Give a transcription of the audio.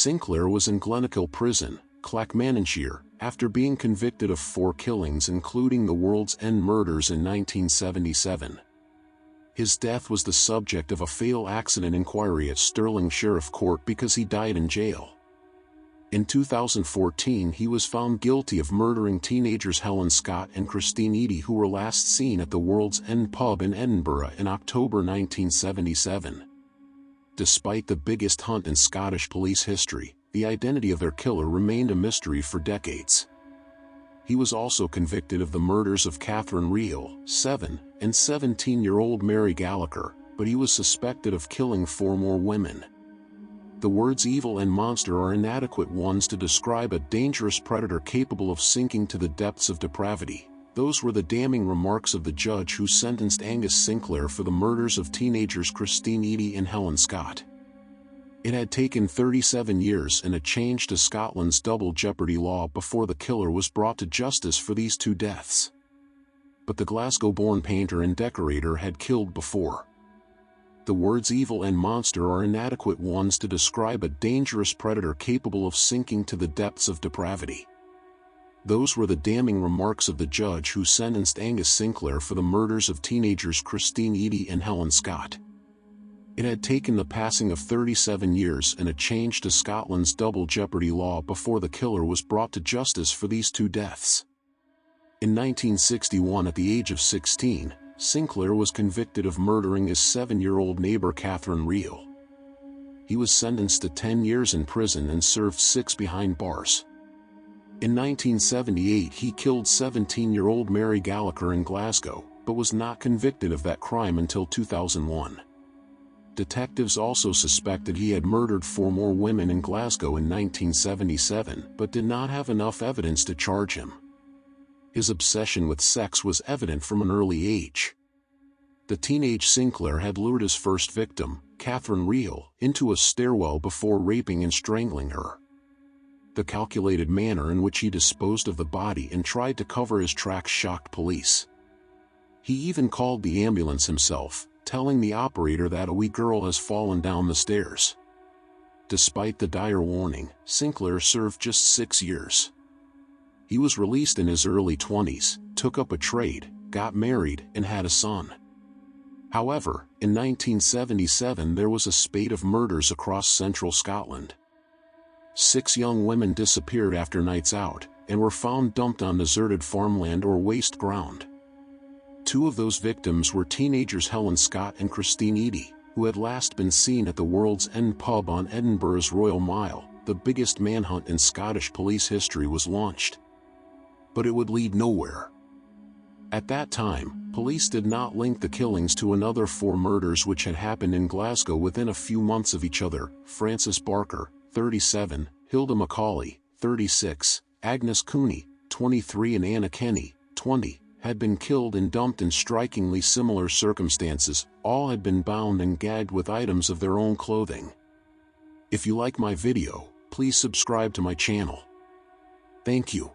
Sinclair was in Glenochil Prison, Clackmannanshire, after being convicted of 4 killings including the World's End murders in 1977. His death was the subject of a fatal accident inquiry at Stirling Sheriff Court because he died in jail. In 2014 he was found guilty of murdering teenagers Helen Scott and Christine Eadie, who were last seen at the World's End pub in Edinburgh in October 1977. Despite the biggest hunt in Scottish police history, the identity of their killer remained a mystery for decades. He was also convicted of the murders of Catherine Reehill, 7, and 17-year-old Mary Gallacher, but he was suspected of killing 4 more women. The words evil and monster are inadequate ones to describe a dangerous predator capable of sinking to the depths of depravity. Those were the damning remarks of the judge who sentenced Angus Sinclair for the murders of teenagers Christine Eadie and Helen Scott. It had taken 37 years and a change to Scotland's double jeopardy law before the killer was brought to justice for these 2 deaths. But the Glasgow-born painter and decorator had killed before. The words evil and monster are inadequate ones to describe a dangerous predator capable of sinking to the depths of depravity. Those were the damning remarks of the judge who sentenced Angus Sinclair for the murders of teenagers Christine Eadie and Helen Scott. It had taken the passing of 37 years and a change to Scotland's double jeopardy law before the killer was brought to justice for these 2 deaths. In 1961, at the age of 16, Sinclair was convicted of murdering his 7-year-old neighbor Catherine Reehill. He was sentenced to 10 years in prison and served 6 behind bars. In 1978 he killed 17-year-old Mary Gallacher in Glasgow, but was not convicted of that crime until 2001. Detectives also suspected he had murdered 4 more women in Glasgow in 1977, but did not have enough evidence to charge him. His obsession with sex was evident from an early age. The teenage Sinclair had lured his first victim, Catherine Reehill, into a stairwell before raping and strangling her. The calculated manner in which he disposed of the body and tried to cover his tracks shocked police. He even called the ambulance himself, telling the operator that a wee girl has fallen down the stairs. Despite the dire warning, Sinclair served just 6 years. He was released in his early 20s, took up a trade, got married, and had a son. However, in 1977 there was a spate of murders across central Scotland. 6 young women disappeared after nights out, and were found dumped on deserted farmland or waste ground. 2 of those victims were teenagers Helen Scott and Christine Eadie, who had last been seen at the World's End pub on Edinburgh's Royal Mile. The biggest manhunt in Scottish police history was launched. But it would lead nowhere. At that time, police did not link the killings to another 4 murders which had happened in Glasgow within a few months of each other. Frances Barker, 37, Hilda Macaulay, 36, Agnes Cooney, 23 and Anna Kenny, 20, had been killed and dumped in strikingly similar circumstances. All had been bound and gagged with items of their own clothing. If you like my video, please subscribe to my channel. Thank you.